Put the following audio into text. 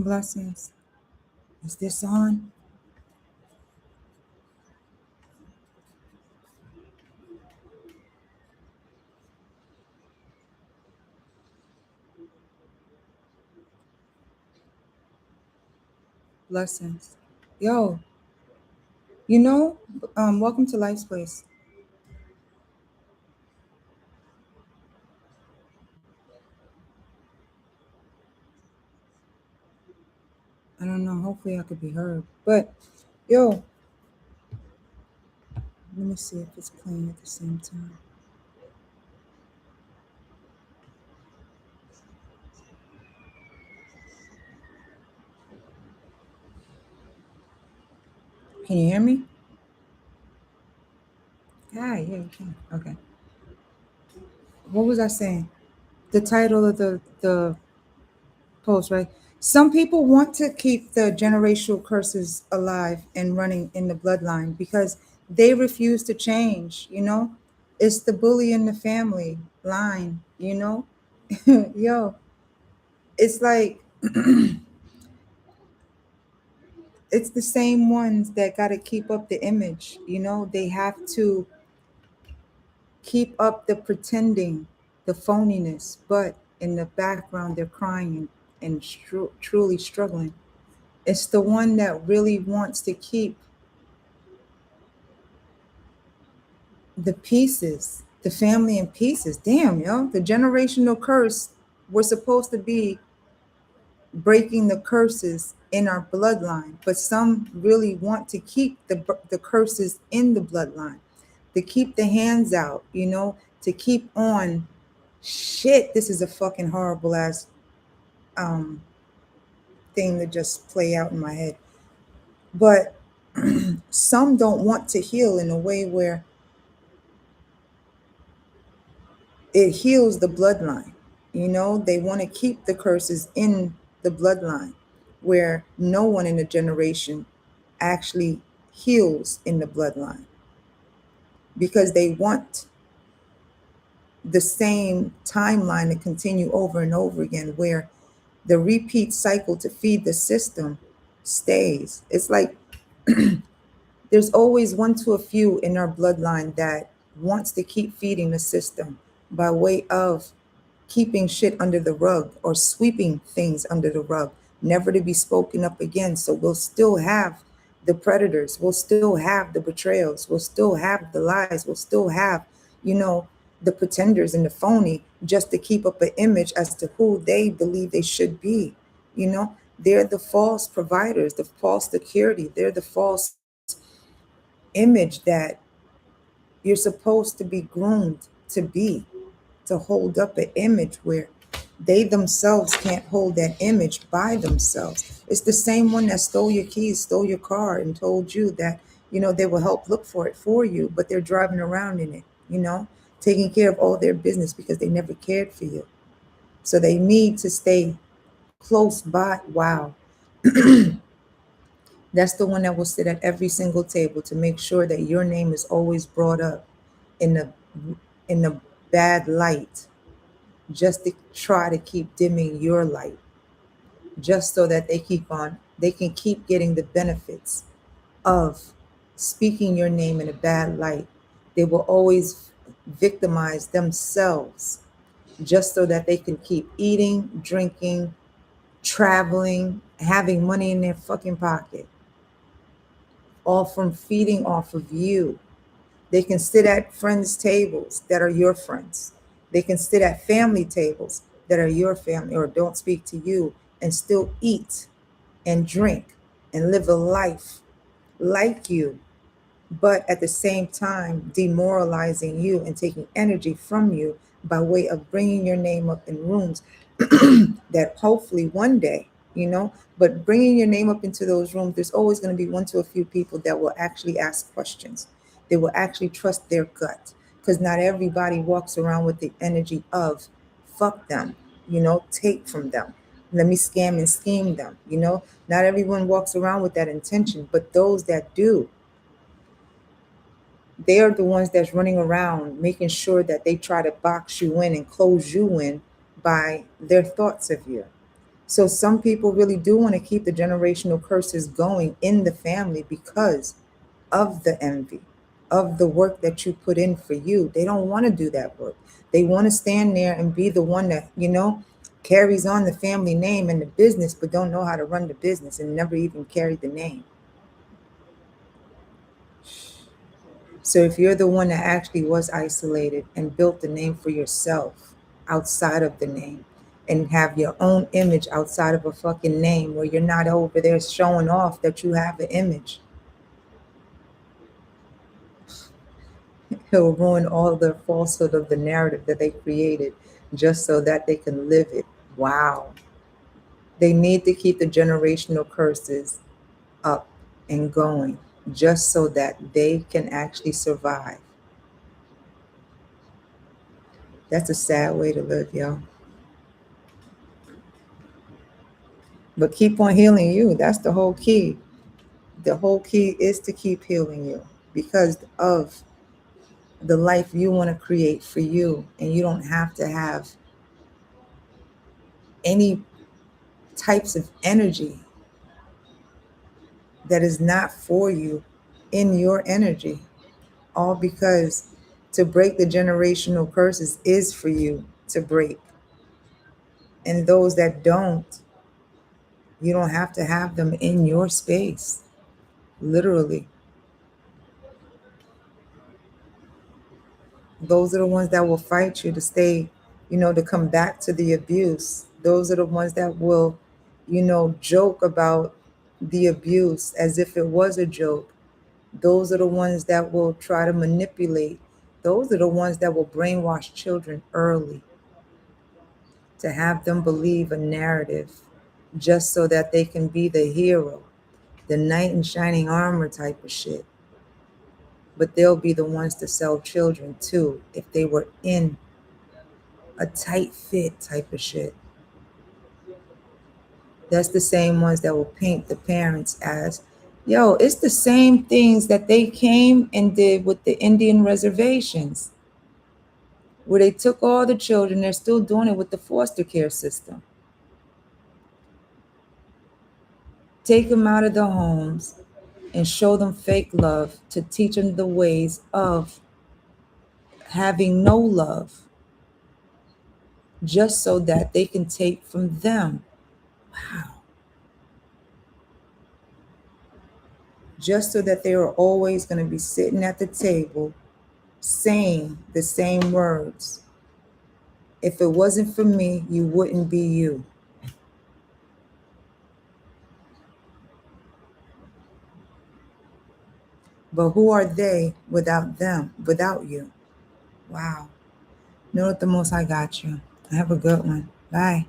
Blessings. Is this on? Blessings. Yo, you know, welcome to Life's Place. I don't know. Hopefully, I could be heard. But yo, let me see if it's playing at the same time. Can you hear me? Hi. Yeah, you can. Okay. What was I saying? The title of the post, right? Some people want to keep the generational curses alive and running in the bloodline because they refuse to change. It's the bully in the family line. Yo, it's like it's the same ones that got to keep up the image. They have to keep up the pretending, the phoniness, but in the background they're crying and truly struggling. It's the one that really wants to keep the pieces, the family in pieces. Damn, yo, the generational curse. We're supposed to be breaking the curses in our bloodline, but some really want to keep the curses in the bloodline, to keep the hands out, to keep on. Shit, this is a fucking horrible ass um thing to just play out in my head. But some don't want to heal in a way where it heals the bloodline. They want to keep the curses in the bloodline where no one in a generation actually heals in the bloodline because they want the same timeline to continue over and over again where the repeat cycle to feed the system stays. It's like there's always one to a few in our bloodline that wants to keep feeding the system by way of keeping shit under the rug or sweeping things under the rug, never to be spoken up again. So we'll still have the predators, we'll still have the betrayals, we'll still have the lies, we'll still have, you know, the pretenders and the phony just to keep up an image as to who they believe they should be. You know, they're the false providers, the false security, they're the false image that you're supposed to be groomed to be, to hold up an image where they themselves can't hold that image by themselves. It's the same one that stole your keys, stole your car, and told you that, they will help look for it for you, but they're driving around in it, taking care of all their business because they never cared for you. So they need to stay close by. Wow. That's the one that will sit at every single table to make sure that your name is always brought up in the bad light, just to try to keep dimming your light, just so that they can keep getting the benefits of speaking your name in a bad light. They will always victimize themselves just so that they can keep eating, drinking, traveling, having money in their fucking pocket, all from feeding off of you. They can sit at friends' tables that are your friends. They can sit at family tables that are your family or don't speak to you and still eat and drink and live a life like you, but at the same time demoralizing you and taking energy from you by way of bringing your name up in rooms that hopefully one day, but bringing your name up into those rooms, there's always going to be one to a few people that will actually ask questions. They will actually trust their gut because not everybody walks around with the energy of fuck them, take from them. Let me scam and scheme them, Not everyone walks around with that intention, but those that do, they are the ones that's running around making sure that they try to box you in and close you in by their thoughts of you. So some people really do want to keep the generational curses going in the family because of the envy, of the work that you put in for you. They don't want to do that work. They want to stand there and be the one that, carries on the family name and the business, but don't know how to run the business and never even carried the name. So if you're the one that actually was isolated and built the name for yourself outside of the name and have your own image outside of a fucking name where you're not over there showing off that you have an image, it'll ruin all the falsehood of the narrative that they created just so that they can live it. Wow. They need to keep the generational curses up and going just so that they can actually survive. That's a sad way to live, y'all. But keep on healing you. That's the whole key. The whole key is to keep healing you because of the life you want to create for you. And you don't have to have any types of energy that is not for you in your energy. All because to break the generational curses is for you to break. And those that don't, you don't have to have them in your space, literally. Those are the ones that will fight you to stay, to come back to the abuse. Those are the ones that will, joke about the abuse as if it was a joke. Those are the ones that will try to manipulate. Those are the ones that will brainwash children early to have them believe a narrative just so that they can be the hero, the knight in shining armor type of shit. But they'll be the ones to sell children too if they were in a tight fit type of shit. That's the same ones that will paint the parents as, yo, it's the same things that they came and did with the Indian reservations, where they took all the children. They're still doing it with the foster care system. Take them out of the homes and show them fake love to teach them the ways of having no love, just so that they can take from them. Wow. Just so that they are always going to be sitting at the table saying the same words. If it wasn't for me, you wouldn't be you. But who are they without them, without you? Wow. Know that the Most High got you. Have a good one. Bye.